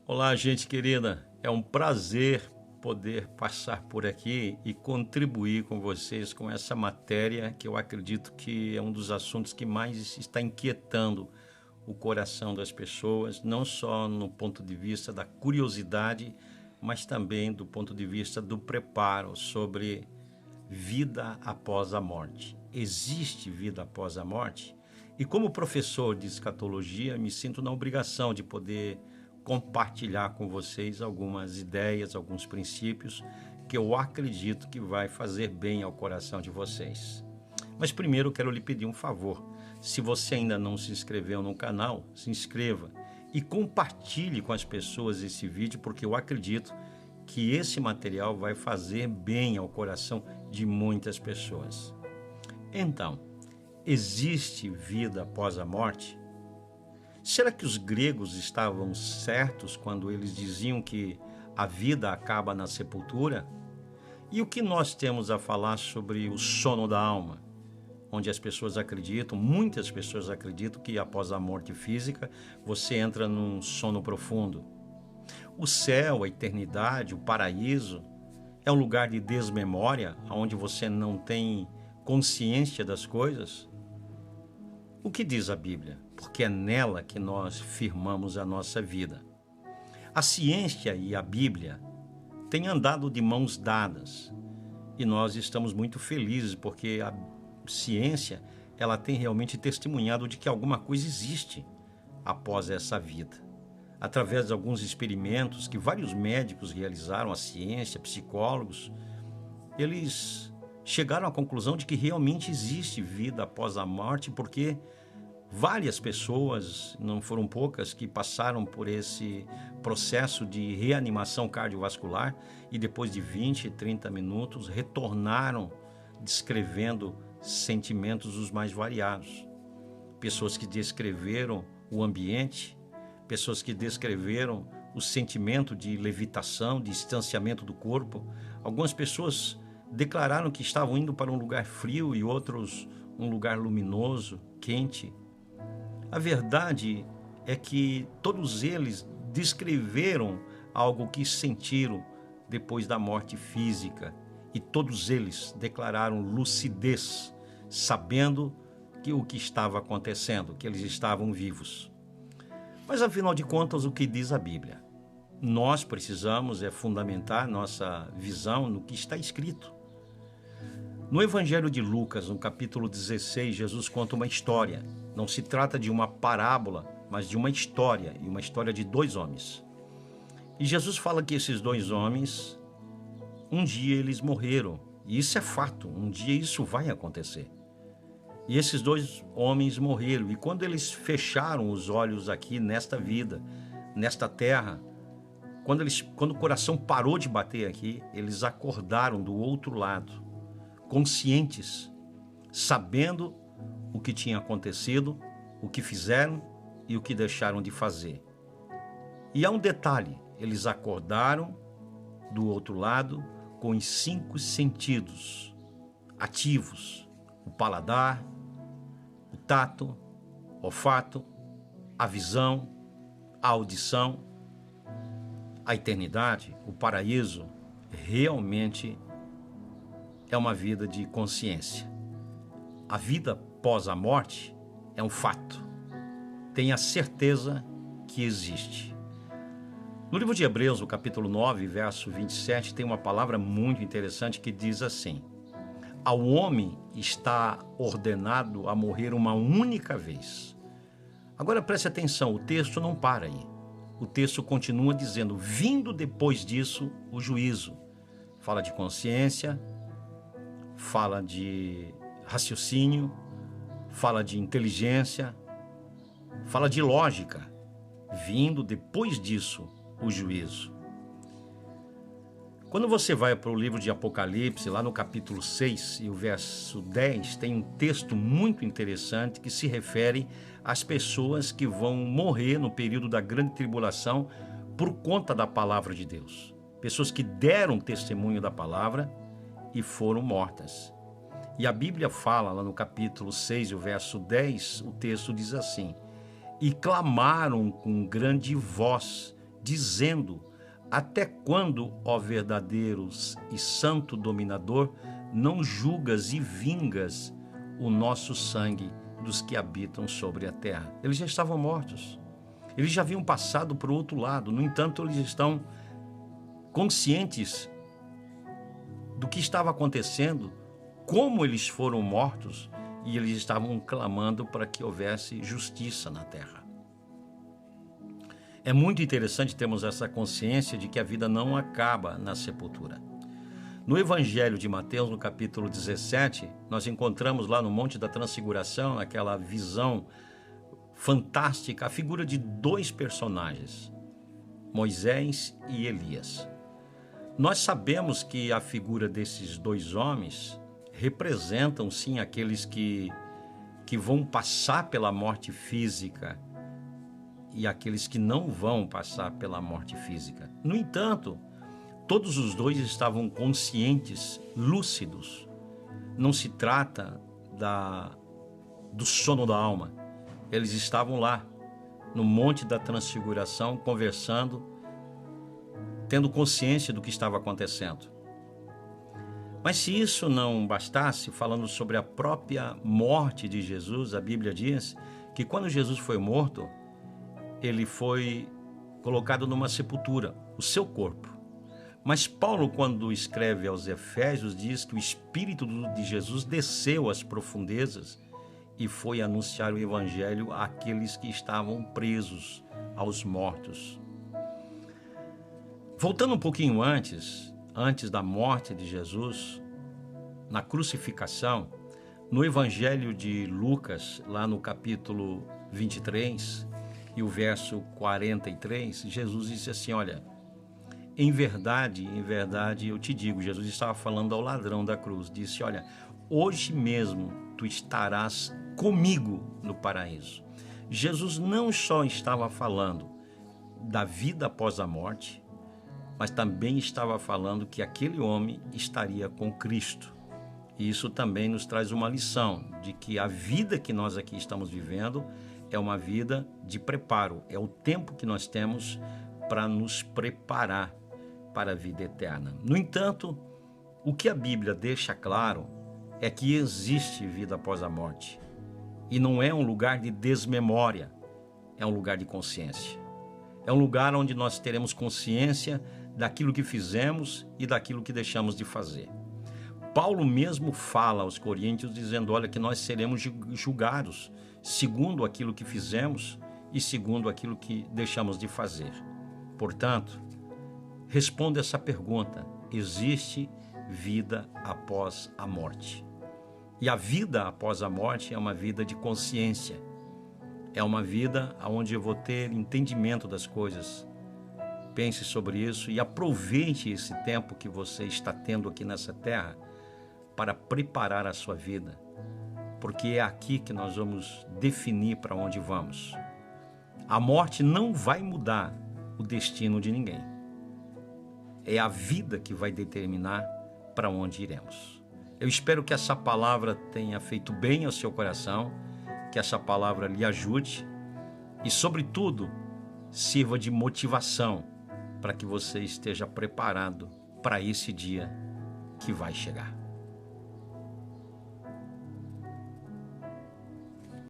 Olá, gente querida. É um prazer poder passar por aqui e contribuir com vocês com essa matéria que eu acredito que é um dos assuntos que mais está inquietando o coração das pessoas, não só no ponto de vista da curiosidade, mas também do ponto de vista do preparo sobre vida após a morte. Existe vida após a morte? E como professor de escatologia, me sinto na obrigação de poder compartilhar com vocês algumas ideias, alguns princípios que eu acredito que vai fazer bem ao coração de vocês. Mas primeiro eu quero lhe pedir um favor. Se você ainda não se inscreveu no canal, se inscreva e compartilhe com as pessoas esse vídeo, porque eu acredito que esse material vai fazer bem ao coração de muitas pessoas. Então, existe vida após a morte? Será que os gregos estavam certos quando eles diziam que a vida acaba na sepultura? E o que nós temos a falar sobre o sono da alma? Onde as pessoas acreditam, muitas pessoas acreditam que após a morte física você entra num sono profundo. O céu, a eternidade, o paraíso é um lugar de desmemória, onde você não tem consciência das coisas? O que diz a Bíblia? Porque é nela que nós firmamos a nossa vida. A ciência e a Bíblia têm andado de mãos dadas e nós estamos muito felizes porque a ciência ela tem realmente testemunhado de que alguma coisa existe após essa vida. Através de alguns experimentos que vários médicos realizaram, a ciência, psicólogos, eles chegaram à conclusão de que realmente existe vida após a morte, porque várias pessoas, não foram poucas, que passaram por esse processo de reanimação cardiovascular e depois de 20, 30 minutos retornaram descrevendo sentimentos os mais variados. Pessoas que descreveram o ambiente, pessoas que descreveram o sentimento de levitação, de distanciamento do corpo. Algumas pessoas declararam que estavam indo para um lugar frio e outros um lugar luminoso, quente. A verdade é que todos eles descreveram algo que sentiram depois da morte física e todos eles declararam lucidez, sabendo que o que estava acontecendo, que eles estavam vivos. Mas afinal de contas, o que diz a Bíblia? Nós precisamos fundamentar nossa visão no que está escrito. No Evangelho de Lucas, no capítulo 16, Jesus conta uma história. Não se trata de uma parábola, mas de uma história, e uma história de dois homens. E Jesus fala que esses dois homens, um dia eles morreram, e isso é fato, um dia isso vai acontecer. E esses dois homens morreram, e quando eles fecharam os olhos aqui nesta vida, nesta terra, quando o coração parou de bater aqui, eles acordaram do outro lado, conscientes, sabendo o que tinha acontecido, o que fizeram e o que deixaram de fazer. E há um detalhe, eles acordaram do outro lado com os 5 sentidos ativos: o paladar, o tato, o olfato, a visão, a audição. A eternidade, o paraíso, realmente é uma vida de consciência. A vida após a morte é um fato. Tenha certeza que existe. No livro de Hebreus, no capítulo 9, verso 27, tem uma palavra muito interessante que diz assim: ao homem está ordenado a morrer uma única vez. Agora preste atenção, o texto não para aí. O texto continua dizendo: vindo depois disso o juízo. Fala de consciência, fala de raciocínio, fala de inteligência, fala de lógica. Vindo depois disso o juízo. Quando você vai para o livro de Apocalipse, lá no capítulo 6 e o verso 10, tem um texto muito interessante que se refere às pessoas que vão morrer no período da grande tribulação por conta da palavra de Deus. Pessoas que deram testemunho da palavra e foram mortas. E a Bíblia fala, lá no capítulo 6, o verso 10, o texto diz assim: e clamaram com grande voz, dizendo: até quando, ó verdadeiro e santo dominador, não julgas e vingas o nosso sangue dos que habitam sobre a terra? Eles já estavam mortos. Eles já haviam passado para o outro lado. No entanto, eles estão conscientes do que estava acontecendo, como eles foram mortos, e eles estavam clamando para que houvesse justiça na terra. É muito interessante termos essa consciência de que a vida não acaba na sepultura. No Evangelho de Mateus, no capítulo 17, nós encontramos lá no Monte da Transfiguração, aquela visão fantástica, a figura de dois personagens, Moisés e Elias. Nós sabemos que a figura desses dois homens representam, sim, aqueles que vão passar pela morte física e aqueles que não vão passar pela morte física. No entanto, todos os dois estavam conscientes, lúcidos. Não se trata do sono da alma. Eles estavam lá, no Monte da Transfiguração, conversando, tendo consciência do que estava acontecendo. Mas se isso não bastasse, falando sobre a própria morte de Jesus, a Bíblia diz que quando Jesus foi morto, ele foi colocado numa sepultura, o seu corpo. Mas Paulo, quando escreve aos Efésios, diz que o Espírito de Jesus desceu às profundezas e foi anunciar o Evangelho àqueles que estavam presos, aos mortos. Voltando um pouquinho antes da morte de Jesus, na crucificação, no Evangelho de Lucas, lá no capítulo 23 e o verso 43, Jesus disse assim: olha, em verdade eu te digo, Jesus estava falando ao ladrão da cruz, disse: olha, hoje mesmo tu estarás comigo no paraíso. Jesus não só estava falando da vida após a morte, mas também estava falando que aquele homem estaria com Cristo. E isso também nos traz uma lição de que a vida que nós aqui estamos vivendo é uma vida de preparo, é o tempo que nós temos para nos preparar para a vida eterna. No entanto, o que a Bíblia deixa claro é que existe vida após a morte. E não é um lugar de desmemória, é um lugar de consciência. É um lugar onde nós teremos consciência daquilo que fizemos e daquilo que deixamos de fazer. Paulo mesmo fala aos Coríntios dizendo: olha, que nós seremos julgados segundo aquilo que fizemos e segundo aquilo que deixamos de fazer. Portanto, responda essa pergunta: existe vida após a morte? E a vida após a morte é uma vida de consciência. É uma vida onde eu vou ter entendimento das coisas. Pense sobre isso e aproveite esse tempo que você está tendo aqui nessa terra para preparar a sua vida, porque é aqui que nós vamos definir para onde vamos. A morte não vai mudar o destino de ninguém. É a vida que vai determinar para onde iremos. Eu espero que essa palavra tenha feito bem ao seu coração, que essa palavra lhe ajude e, sobretudo, sirva de motivação para que você esteja preparado para esse dia que vai chegar.